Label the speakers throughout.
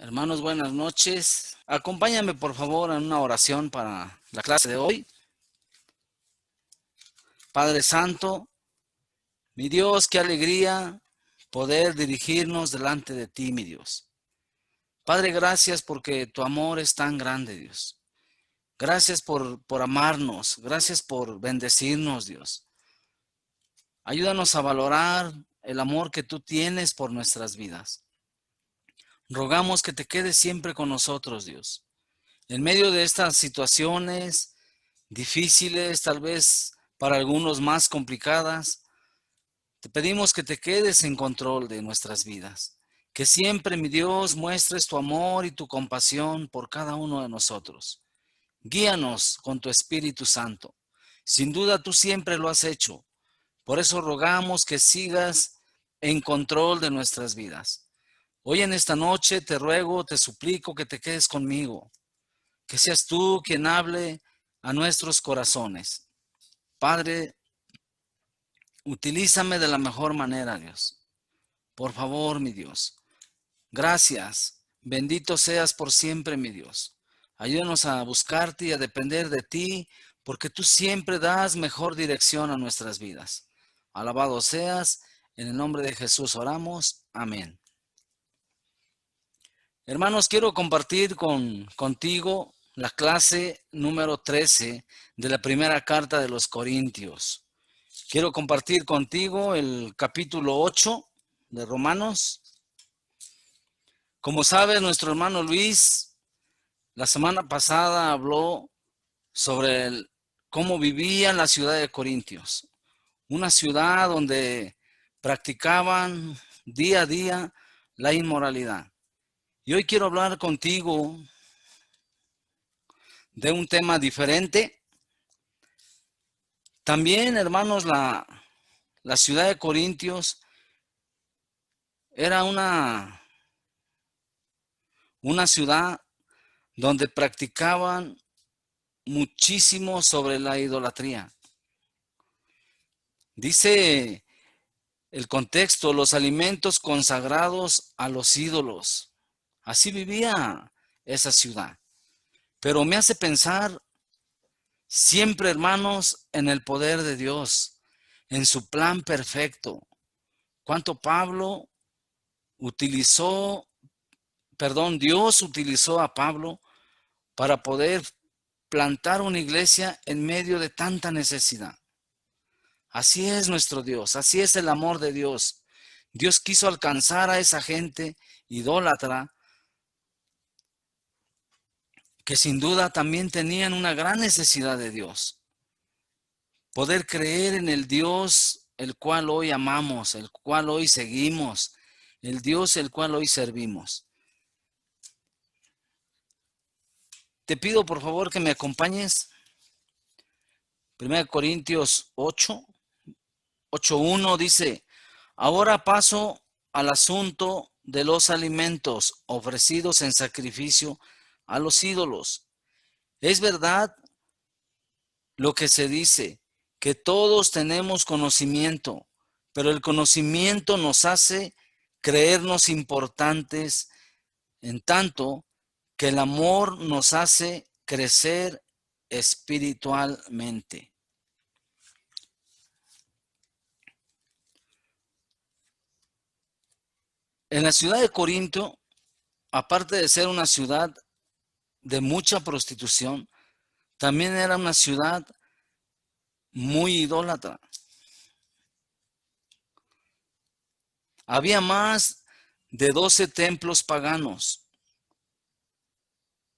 Speaker 1: Hermanos, buenas noches. Acompáñame por favor en una oración para la clase de hoy. Padre Santo, mi Dios, qué alegría poder dirigirnos delante de ti, mi Dios. Padre, gracias porque tu amor es tan grande, Dios. Gracias por amarnos, gracias por bendecirnos, Dios. Ayúdanos a valorar el amor que tú tienes por nuestras vidas. Rogamos que te quedes siempre con nosotros, Dios. En medio de estas situaciones difíciles, tal vez para algunos más complicadas, te pedimos que te quedes en control de nuestras vidas. Que siempre, mi Dios, muestres tu amor y tu compasión por cada uno de nosotros. Guíanos con tu Espíritu Santo. Sin duda tú siempre lo has hecho. Por eso rogamos que sigas en control de nuestras vidas. Hoy en esta noche te ruego, te suplico que te quedes conmigo. Que seas tú quien hable a nuestros corazones. Padre, utilízame de la mejor manera, Dios. Por favor, mi Dios. Gracias. Bendito seas por siempre, mi Dios. Ayúdanos a buscarte y a depender de ti, porque tú siempre das mejor dirección a nuestras vidas. Alabado seas. En el nombre de Jesús oramos. Amén. Hermanos, quiero compartir contigo la clase número 13 de la primera carta de los Corintios. Quiero compartir contigo el capítulo 8 de Romanos. Como sabes, nuestro hermano Luis la semana pasada habló sobre cómo vivía en la ciudad de Corintios, una ciudad donde practicaban día a día la inmoralidad. Y hoy quiero hablar contigo de un tema diferente. También, hermanos, la ciudad de Corintios era una ciudad donde practicaban muchísimo sobre la idolatría. Dice el contexto, los alimentos consagrados a los ídolos. Así vivía esa ciudad. Pero me hace pensar siempre, hermanos, en el poder de Dios, en su plan perfecto. Cuánto Dios utilizó a Pablo para poder plantar una iglesia en medio de tanta necesidad. Así es nuestro Dios, así es el amor de Dios. Dios quiso alcanzar a esa gente idólatra que sin duda también tenían una gran necesidad de Dios. Poder creer en el Dios el cual hoy amamos, el cual hoy seguimos, el Dios el cual hoy servimos. Te pido por favor que me acompañes. 1 Corintios 8:1 dice, ahora paso al asunto de los alimentos ofrecidos en sacrificio a los ídolos. Es verdad lo que se dice, que todos tenemos conocimiento, pero el conocimiento nos hace creernos importantes, en tanto que el amor nos hace crecer espiritualmente. En la ciudad de Corinto, aparte de ser una ciudad de mucha prostitución, también era una ciudad muy idólatra. Había más de 12 templos paganos.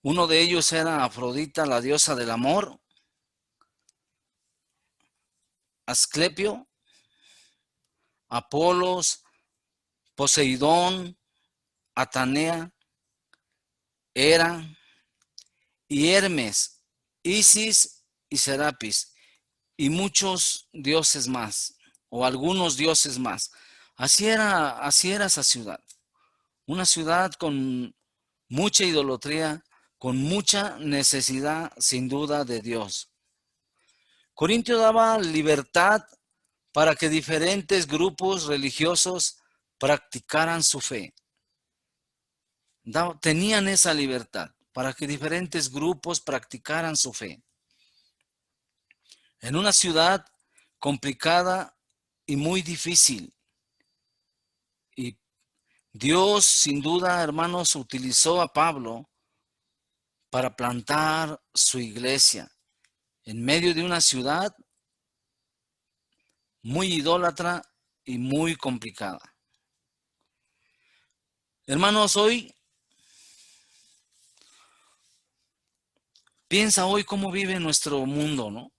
Speaker 1: Uno de ellos era Afrodita, la diosa del amor, Asclepio, Apolos, Poseidón, Atenea, Hera y Hermes, Isis y Serapis, y muchos dioses más, o algunos dioses más. Así era esa ciudad. Una ciudad con mucha idolatría, con mucha necesidad, sin duda, de Dios. Corintio daba libertad para que diferentes grupos religiosos practicaran su fe. tenían esa libertad para que diferentes grupos practicaran su fe. En una ciudad complicada y muy difícil. Y Dios, sin duda, hermanos, utilizó a Pablo para plantar su iglesia en medio de una ciudad muy idólatra y muy complicada. Hermanos, piensa hoy cómo vive nuestro mundo, ¿no?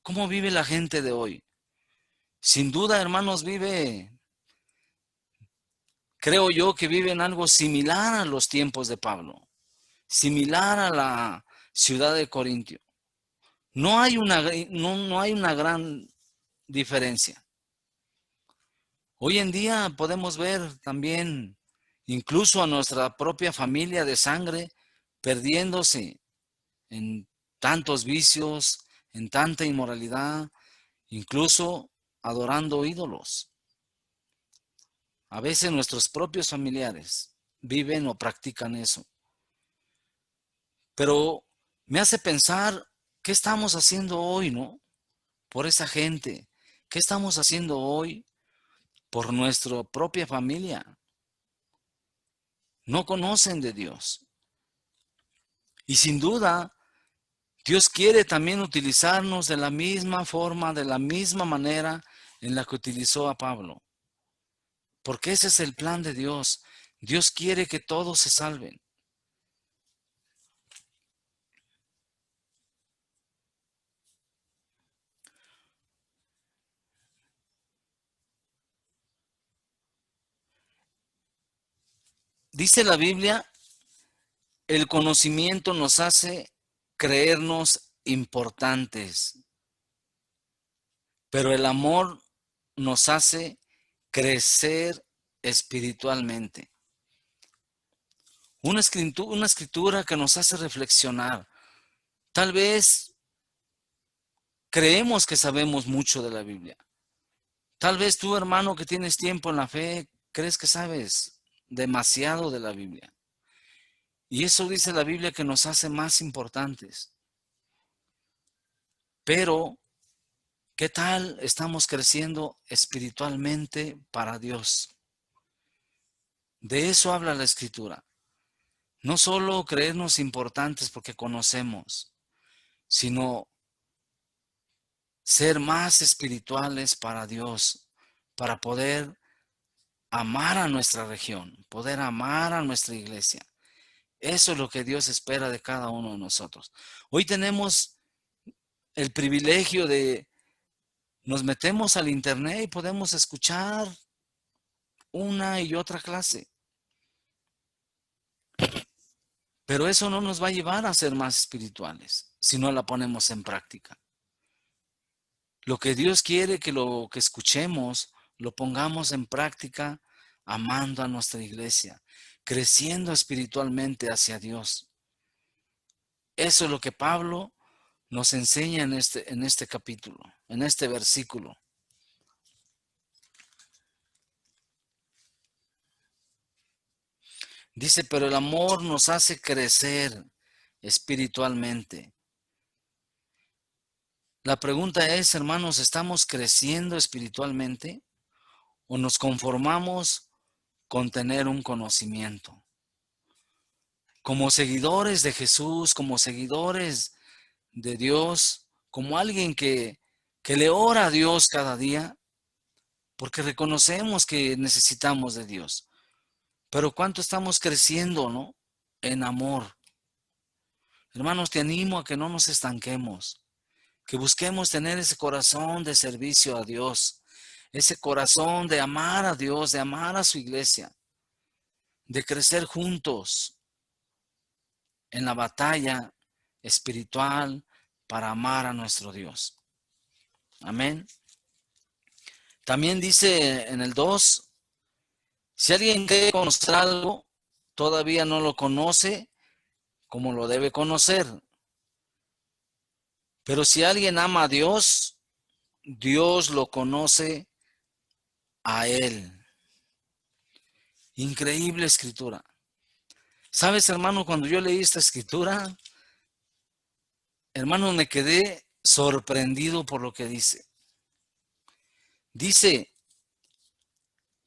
Speaker 1: ¿Cómo vive la gente de hoy? Sin duda, hermanos, creo yo que viven algo similar a los tiempos de Pablo, similar a la ciudad de Corintio. No hay una gran diferencia. Hoy en día podemos ver también incluso a nuestra propia familia de sangre perdiéndose en tantos vicios, en tanta inmoralidad, incluso adorando ídolos. A veces nuestros propios familiares viven o practican eso. Pero me hace pensar, ¿qué estamos haciendo hoy, no? Por esa gente. ¿Qué estamos haciendo hoy por nuestra propia familia? No conocen de Dios. Y sin duda, Dios quiere también utilizarnos de la misma forma, de la misma manera en la que utilizó a Pablo. Porque ese es el plan de Dios. Dios quiere que todos se salven. Dice la Biblia, el conocimiento nos hace creernos importantes, pero el amor nos hace crecer espiritualmente. Una escritura que nos hace reflexionar. Tal vez creemos que sabemos mucho de la Biblia. Tal vez tú, hermano, que tienes tiempo en la fe, crees que sabes demasiado de la Biblia. Y eso dice la Biblia que nos hace más importantes. Pero, ¿qué tal estamos creciendo espiritualmente para Dios? De eso habla la Escritura. No solo creernos importantes porque conocemos, sino ser más espirituales para Dios, para poder amar a nuestra región, poder amar a nuestra iglesia. Eso es lo que Dios espera de cada uno de nosotros. Hoy tenemos el privilegio de nos metemos al internet y podemos escuchar una y otra clase. Pero eso no nos va a llevar a ser más espirituales si no la ponemos en práctica. Lo que Dios quiere que lo que escuchemos lo pongamos en práctica amando a nuestra iglesia, creciendo espiritualmente hacia Dios. Eso es lo que Pablo nos enseña en este capítulo, en este versículo. Dice, pero el amor nos hace crecer espiritualmente. La pregunta es, hermanos, ¿estamos creciendo espiritualmente o nos conformamos con tener un conocimiento? Como seguidores de Jesús, como seguidores de Dios, como alguien que le ora a Dios cada día, porque reconocemos que necesitamos de Dios. Pero ¿cuánto estamos creciendo, no? En amor. Hermanos, te animo a que no nos estanquemos, que busquemos tener ese corazón de servicio a Dios, ese corazón de amar a Dios, de amar a su iglesia, de crecer juntos en la batalla espiritual para amar a nuestro Dios. Amén. También dice en el 2, si alguien quiere conocer algo, todavía no lo conoce como lo debe conocer. Pero si alguien ama a Dios, Dios lo conoce a él. Increíble escritura. ¿Sabes, hermano? Cuando yo leí esta escritura, hermano, me quedé sorprendido por lo que dice. Dice,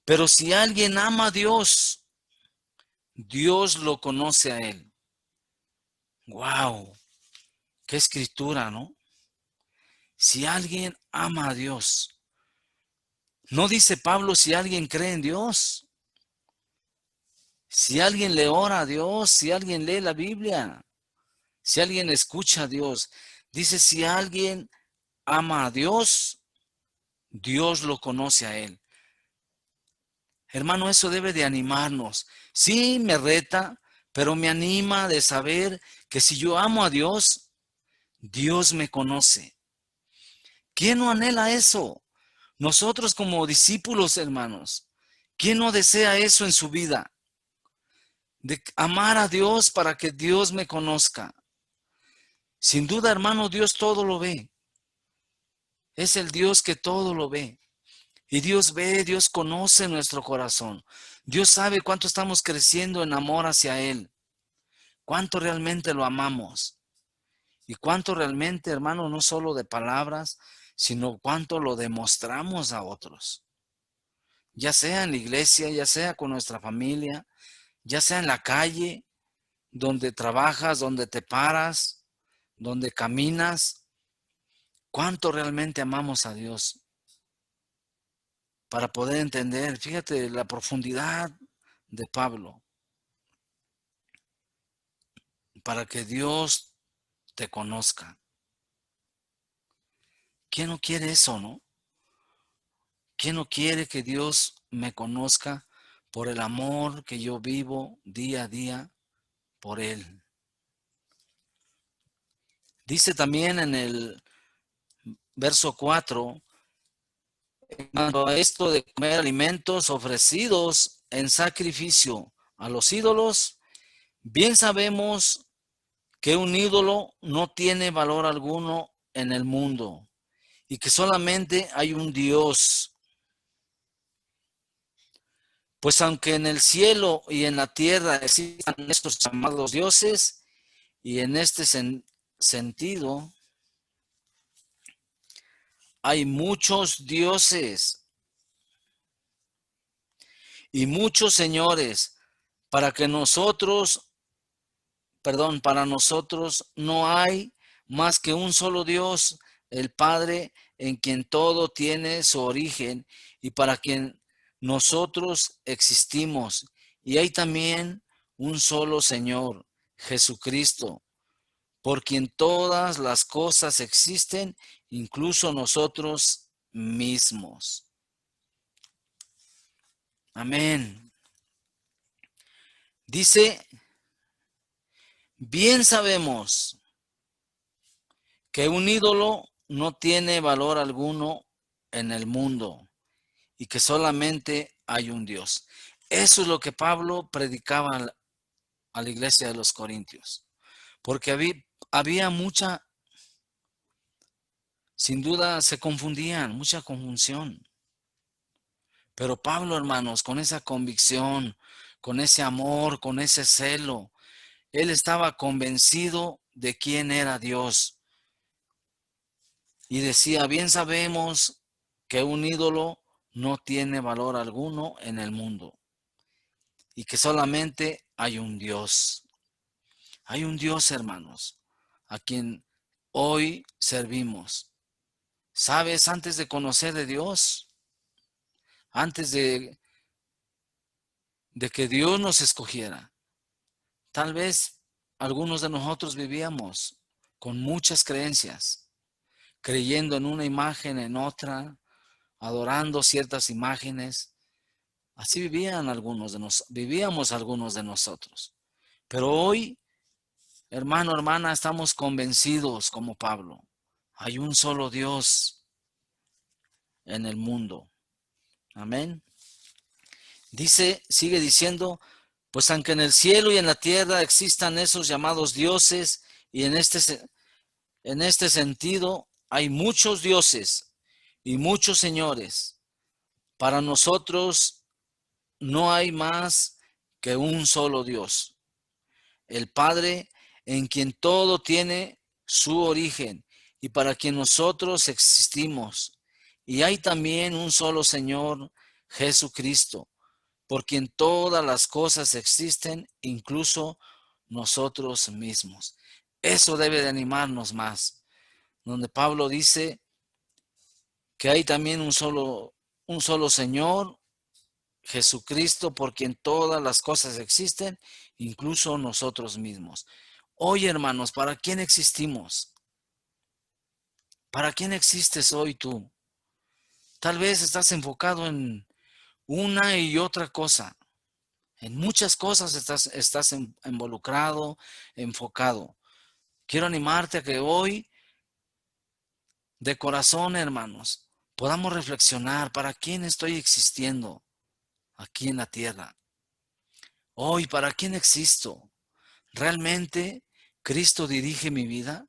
Speaker 1: pero si alguien ama a Dios, Dios lo conoce a él. ¡Wow! ¡Qué escritura!, ¿no? Si alguien ama a Dios. No dice Pablo si alguien cree en Dios. Si alguien le ora a Dios, si alguien lee la Biblia, si alguien escucha a Dios. Dice, si alguien ama a Dios, Dios lo conoce a él. Hermano, eso debe de animarnos. Sí, me reta, pero me anima de saber que si yo amo a Dios, Dios me conoce. ¿Quién no anhela eso? Nosotros como discípulos, hermanos, ¿quién no desea eso en su vida? De amar a Dios para que Dios me conozca. Sin duda, hermano, Dios todo lo ve. Es el Dios que todo lo ve. Y Dios ve, Dios conoce nuestro corazón. Dios sabe cuánto estamos creciendo en amor hacia Él. Cuánto realmente lo amamos. Y cuánto realmente, hermano, no solo de palabras, sino cuánto lo demostramos a otros. Ya sea en la iglesia, ya sea con nuestra familia, ya sea en la calle, donde trabajas, donde te paras, donde caminas. Cuánto realmente amamos a Dios. Para poder entender, fíjate la profundidad de Pablo. Para que Dios te conozca. ¿Quién no quiere eso, no? ¿Quién no quiere que Dios me conozca por el amor que yo vivo día a día por Él? Dice también en el verso 4, en cuanto a esto de comer alimentos ofrecidos en sacrificio a los ídolos, bien sabemos que un ídolo no tiene valor alguno en el mundo y que solamente hay un Dios. Pues aunque en el cielo y en la tierra existan estos llamados dioses, y en este sentido hay muchos dioses y muchos señores, para nosotros no hay más que un solo Dios, el Padre, en quien todo tiene su origen y para quien nosotros existimos. Y hay también un solo Señor, Jesucristo, por quien todas las cosas existen, incluso nosotros mismos. Amén. Dice, bien sabemos que un ídolo no tiene valor alguno en el mundo y que solamente hay un Dios. Eso es lo que Pablo predicaba a la iglesia de los Corintios, porque había mucha, sin duda se confundían, mucha confusión. Pero Pablo, hermanos, con esa convicción, con ese amor, con ese celo, él estaba convencido de quién era Dios. Y decía, bien sabemos que un ídolo no tiene valor alguno en el mundo y que solamente hay un Dios. Hay un Dios, hermanos, a quien hoy servimos. ¿Sabes? Antes de conocer de Dios, antes de que Dios nos escogiera, tal vez algunos de nosotros vivíamos con muchas creencias, creyendo en una imagen, en otra, adorando ciertas imágenes. Así vivíamos algunos de nosotros. Pero hoy, hermano, hermana, estamos convencidos como Pablo. Hay un solo Dios en el mundo. Amén. Sigue diciendo, pues aunque en el cielo y en la tierra existan esos llamados dioses, y en este sentido hay muchos dioses y muchos señores, para nosotros no hay más que un solo Dios. el Padre, en quien todo tiene su origen y para quien nosotros existimos. Y hay también un solo Señor, Jesucristo, por quien todas las cosas existen, incluso nosotros mismos. Eso debe de animarnos más, donde Pablo dice que hay también un solo Señor, Jesucristo, por quien todas las cosas existen, incluso nosotros mismos. Hoy, hermanos, ¿para quién existimos? ¿Para quién existes hoy tú? Tal vez estás enfocado en una y otra cosa. En muchas cosas estás involucrado, enfocado. Quiero animarte a que hoy, de corazón, hermanos, podamos reflexionar para quién estoy existiendo aquí en la tierra. Hoy, ¿para quién existo? ¿Realmente Cristo dirige mi vida?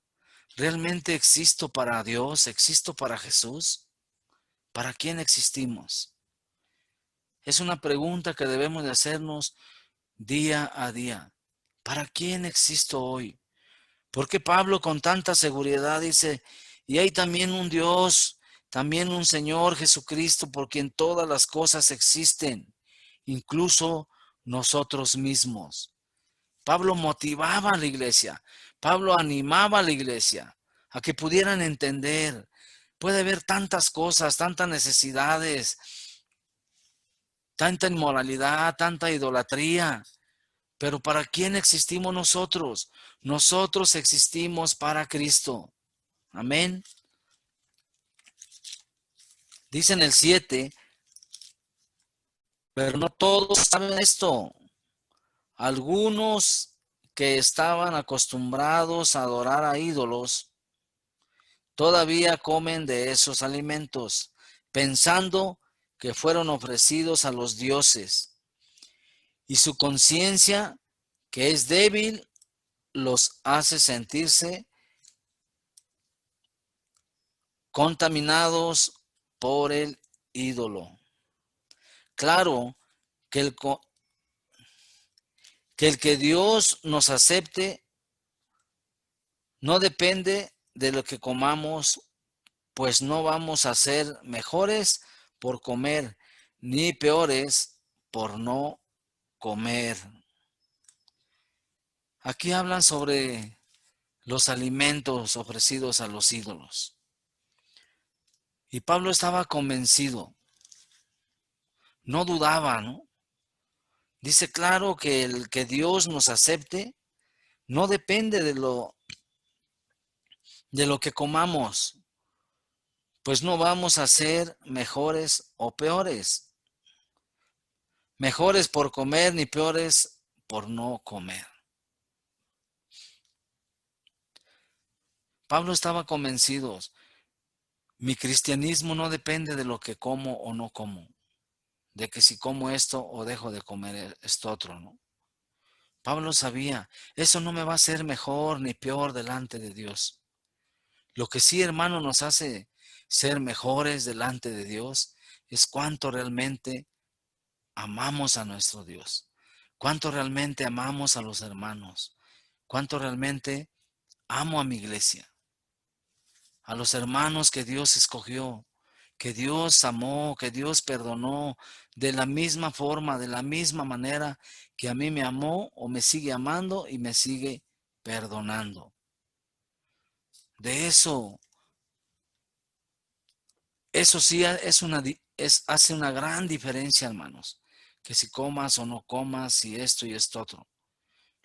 Speaker 1: ¿Realmente existo para Dios? ¿Existo para Jesús? ¿Para quién existimos? Es una pregunta que debemos de hacernos día a día. ¿Para quién existo hoy? Porque Pablo con tanta seguridad dice, y hay también un Dios, también un Señor Jesucristo por quien todas las cosas existen, incluso nosotros mismos. Pablo motivaba a la iglesia, Pablo animaba a la iglesia a que pudieran entender. Puede haber tantas cosas, tantas necesidades, tanta inmoralidad, tanta idolatría, pero ¿para quién existimos nosotros? Nosotros existimos para Cristo. Amén. Dice en el 7, pero no todos saben esto. Algunos que estaban acostumbrados a adorar a ídolos todavía comen de esos alimentos, pensando que fueron ofrecidos a los dioses. Y su conciencia, que es débil, los hace sentirse contaminados por el ídolo. Claro que el que Dios nos acepte no depende de lo que comamos, pues no vamos a ser mejores por comer, ni peores por no comer. Aquí hablan sobre los alimentos ofrecidos a los ídolos. Y Pablo estaba convencido, no dudaba, ¿no? Dice, claro que el que Dios nos acepte no depende de lo que comamos, pues no vamos a ser mejores o peores. Mejores por comer ni peores por no comer. Pablo estaba convencido, mi cristianismo no depende de lo que como o no como, de que si como esto o dejo de comer esto otro, ¿no? Pablo sabía, eso no me va a hacer mejor ni peor delante de Dios. Lo que sí, hermano, nos hace ser mejores delante de Dios es cuánto realmente amamos a nuestro Dios, cuánto realmente amamos a los hermanos, cuánto realmente amo a mi iglesia, a los hermanos que Dios escogió, que Dios amó, que Dios perdonó de la misma forma, de la misma manera que a mí me amó o me sigue amando y me sigue perdonando. De eso sí hace una gran diferencia, hermanos, que si comas o no comas, si esto y esto otro.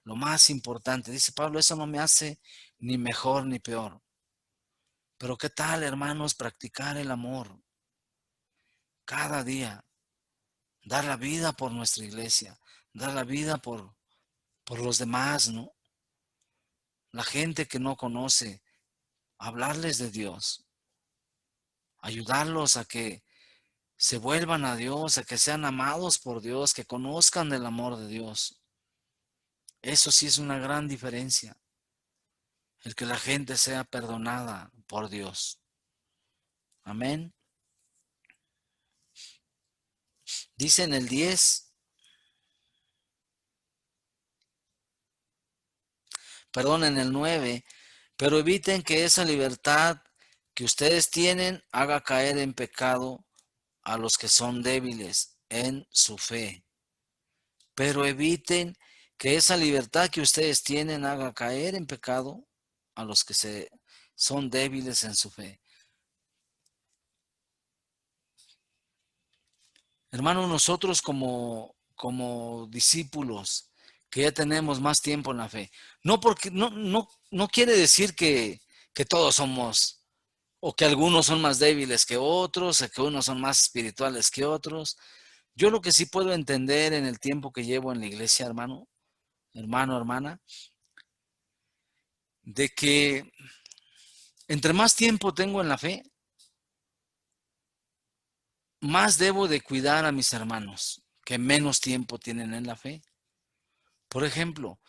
Speaker 1: Lo más importante, dice Pablo, eso no me hace ni mejor ni peor. Pero ¿qué tal, hermanos, practicar el amor cada día? Dar la vida por nuestra iglesia, dar la vida por los demás, ¿no? La gente que no conoce, hablarles de Dios, ayudarlos a que se vuelvan a Dios, a que sean amados por Dios, que conozcan el amor de Dios. Eso sí es una gran diferencia, el que la gente sea perdonada por Dios. Amén. Dice en el 10, perdón, en el 9, pero eviten que esa libertad que ustedes tienen haga caer en pecado a los que son débiles en su fe. Pero eviten que esa libertad que ustedes tienen haga caer en pecado a los que son débiles en su fe. Hermanos, nosotros como discípulos que ya tenemos más tiempo en la fe, no quiere decir que todos somos, o que algunos son más débiles que otros, o que unos son más espirituales que otros. Yo lo que sí puedo entender en el tiempo que llevo en la iglesia, hermana, de que entre más tiempo tengo en la fe, más debo de cuidar a mis hermanos que menos tiempo tienen en la fe. Por ejemplo,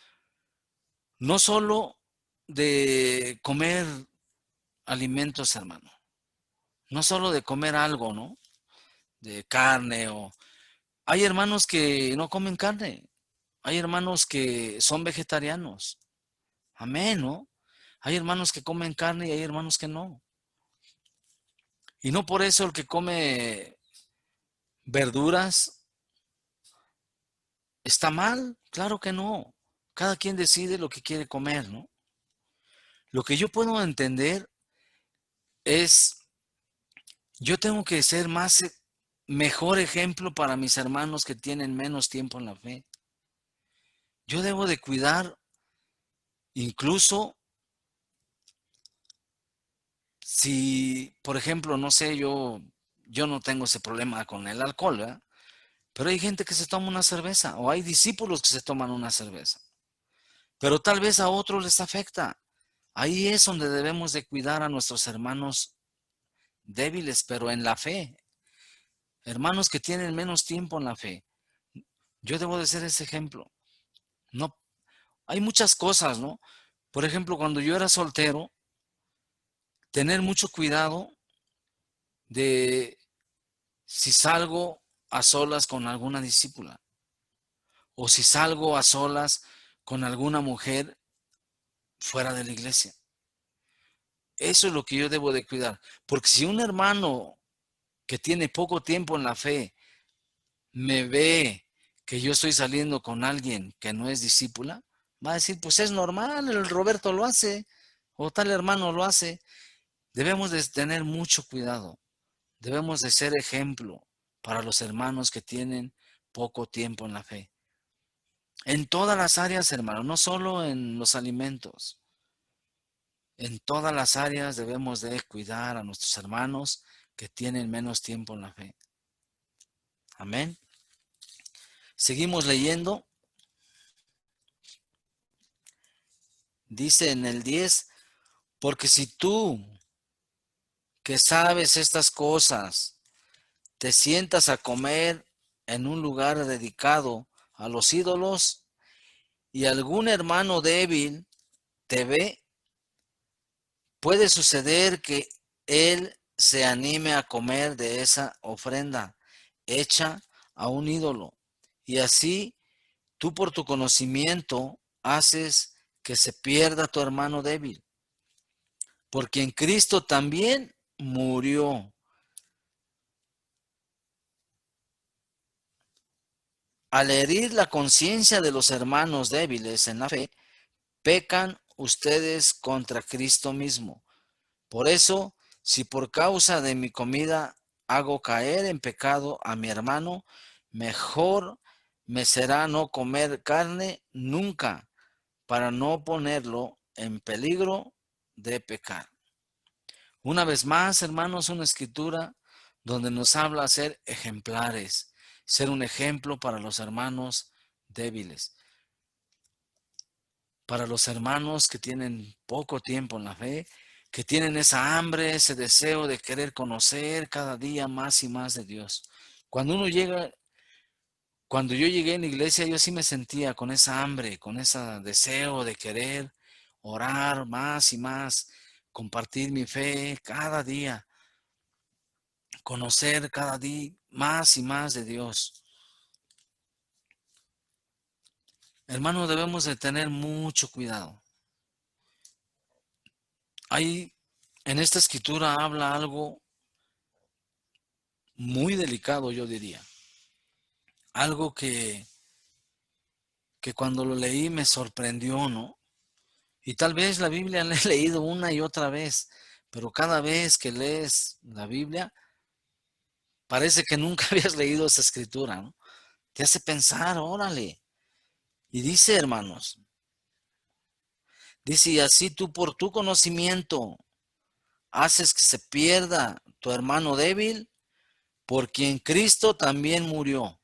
Speaker 1: no solo de comer alimentos, hermano, no solo de comer algo, ¿no? De carne o... Hay hermanos que no comen carne, hay hermanos que son vegetarianos. Amén, ¿no? Hay hermanos que comen carne y hay hermanos que no. Y no por eso el que come verduras está mal, claro que no. Cada quien decide lo que quiere comer, ¿no? Lo que yo puedo entender es, yo tengo que ser mejor ejemplo para mis hermanos que tienen menos tiempo en la fe. Yo debo de cuidar, incluso si, por ejemplo, no sé, yo no tengo ese problema con el alcohol, ¿verdad? Pero hay gente que se toma una cerveza o hay discípulos que se toman una cerveza. Pero tal vez a otros les afecta. Ahí es donde debemos de cuidar a nuestros hermanos débiles, pero en la fe. Hermanos que tienen menos tiempo en la fe. Yo debo de ser ese ejemplo. No, hay muchas cosas, ¿no? Por ejemplo, cuando yo era soltero, tener mucho cuidado de si salgo a solas con alguna discípula o si salgo a solas con alguna mujer fuera de la iglesia. Eso es lo que yo debo de cuidar. Porque si un hermano que tiene poco tiempo en la fe me ve que yo estoy saliendo con alguien que no es discípula, va a decir, pues es normal, el Roberto lo hace, o tal hermano lo hace. Debemos de tener mucho cuidado. Debemos de ser ejemplo para los hermanos que tienen poco tiempo en la fe. En todas las áreas, hermano, no solo en los alimentos. En todas las áreas debemos de cuidar a nuestros hermanos que tienen menos tiempo en la fe. Amén. Seguimos leyendo. Dice en el 10, porque si tú que sabes estas cosas te sientas a comer en un lugar dedicado a los ídolos y algún hermano débil te ve, puede suceder que él se anime a comer de esa ofrenda hecha a un ídolo. Y así tú por tu conocimiento haces que se pierda tu hermano débil. Porque en Cristo también murió. Al herir la conciencia de los hermanos débiles en la fe, pecan ustedes contra Cristo mismo. Por eso, si por causa de mi comida hago caer en pecado a mi hermano, mejor me será no comer carne nunca, para no ponerlo en peligro de pecar. Una vez más, hermanos, una escritura donde nos habla de ser ejemplares, ser un ejemplo para los hermanos débiles, para los hermanos que tienen poco tiempo en la fe, que tienen esa hambre, ese deseo de querer conocer cada día más y más de Dios. Cuando yo llegué en la iglesia, yo sí me sentía con esa hambre, con ese deseo de querer orar más y más, compartir mi fe cada día, conocer cada día más y más de Dios. Hermanos, debemos de tener mucho cuidado. Hay, en esta escritura habla algo muy delicado, yo diría. Algo que cuando lo leí me sorprendió, ¿no? Y tal vez la Biblia la he leído una y otra vez, pero cada vez que lees la Biblia, parece que nunca habías leído esa escritura, ¿no? Te hace pensar, órale. Y dice, hermanos, dice, y así tú por tu conocimiento haces que se pierda tu hermano débil, por quien Cristo también murió.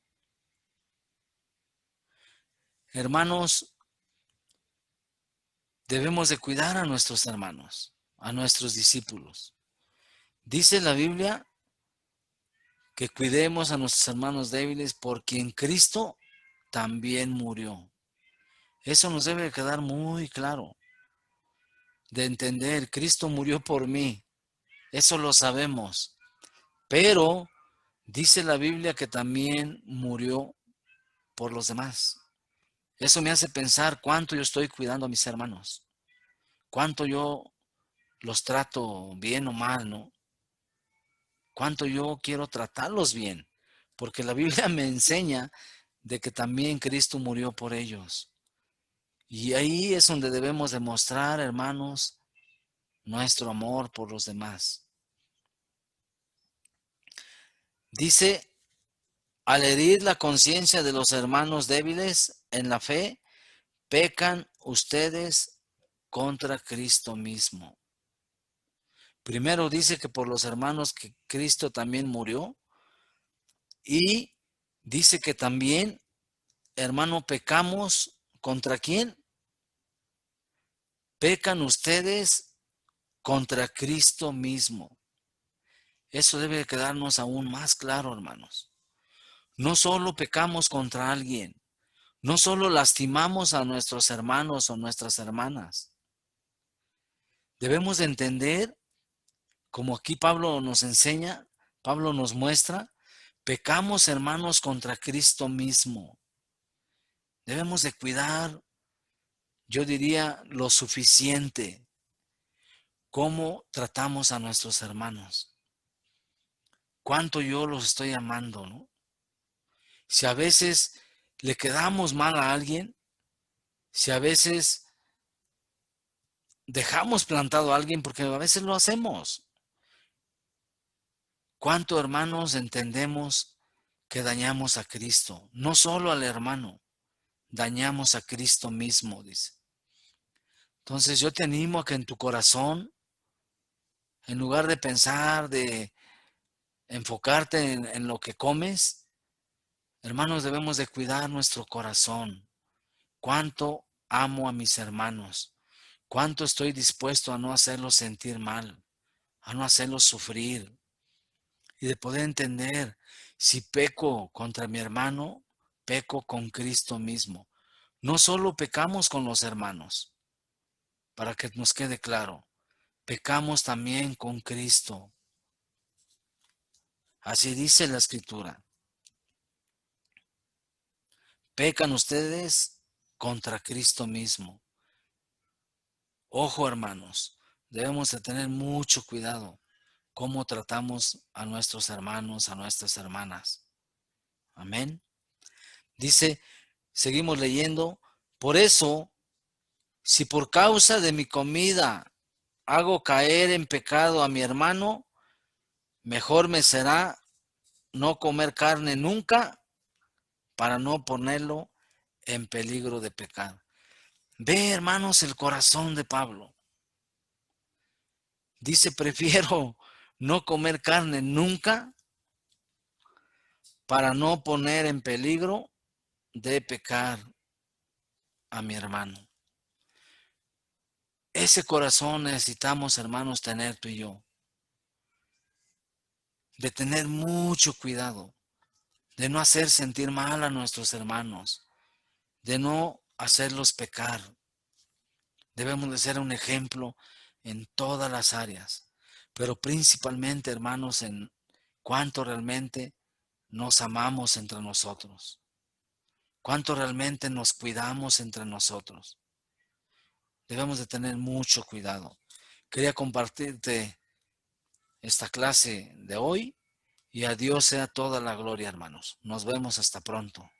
Speaker 1: Hermanos, debemos de cuidar a nuestros hermanos, a nuestros discípulos. Dice la Biblia que cuidemos a nuestros hermanos débiles, por quien Cristo también murió. Eso nos debe quedar muy claro, de entender, Cristo murió por mí, eso lo sabemos, pero dice la Biblia que también murió por los demás. Eso me hace pensar cuánto yo estoy cuidando a mis hermanos, cuánto yo los trato bien o mal, ¿no? Cuánto yo quiero tratarlos bien, porque la Biblia me enseña de que también Cristo murió por ellos. Y ahí es donde debemos demostrar, hermanos, nuestro amor por los demás. Dice, al herir la conciencia de los hermanos débiles en la fe, pecan ustedes contra Cristo mismo. Primero dice que por los hermanos que Cristo también murió y dice que también, hermano, pecamos contra quién? Pecan ustedes contra Cristo mismo. Eso debe quedarnos aún más claro, hermanos. No solo pecamos contra alguien, no solo lastimamos a nuestros hermanos o nuestras hermanas. Debemos de entender, como aquí Pablo nos enseña, Pablo nos muestra, pecamos, hermanos, contra Cristo mismo. Debemos de cuidar, yo diría, lo suficiente, cómo tratamos a nuestros hermanos. Cuánto yo los estoy amando, ¿no? Si a veces le quedamos mal a alguien, si a veces dejamos plantado a alguien, porque a veces lo hacemos. ¿Cuánto, hermanos, entendemos que dañamos a Cristo? No solo al hermano, dañamos a Cristo mismo, dice. Entonces yo te animo a que en tu corazón, en lugar de pensar, de enfocarte en lo que comes, hermanos, debemos de cuidar nuestro corazón. ¿Cuánto amo a mis hermanos? ¿Cuánto estoy dispuesto a no hacerlos sentir mal, a no hacerlos sufrir? Y de poder entender, si peco contra mi hermano, peco con Cristo mismo. No solo pecamos con los hermanos, para que nos quede claro, pecamos también con Cristo. Así dice la Escritura. Pecan ustedes contra Cristo mismo. Ojo, hermanos, debemos de tener mucho cuidado cómo tratamos a nuestros hermanos, a nuestras hermanas. Amén. Dice, seguimos leyendo, por eso, si por causa de mi comida hago caer en pecado a mi hermano, mejor me será no comer carne nunca para no ponerlo en peligro de pecado. Ve, hermanos, el corazón de Pablo. Dice, prefiero no comer carne nunca para no poner en peligro de pecar a mi hermano. Ese corazón necesitamos, hermanos, tener tú y yo. De tener mucho cuidado, de no hacer sentir mal a nuestros hermanos, de no hacerlos pecar. Debemos de ser un ejemplo en todas las áreas, pero principalmente, hermanos, en cuánto realmente nos amamos entre nosotros, cuánto realmente nos cuidamos entre nosotros. Debemos de tener mucho cuidado. quería compartirte esta clase de hoy y a Dios sea toda la gloria, hermanos. Nos vemos hasta pronto.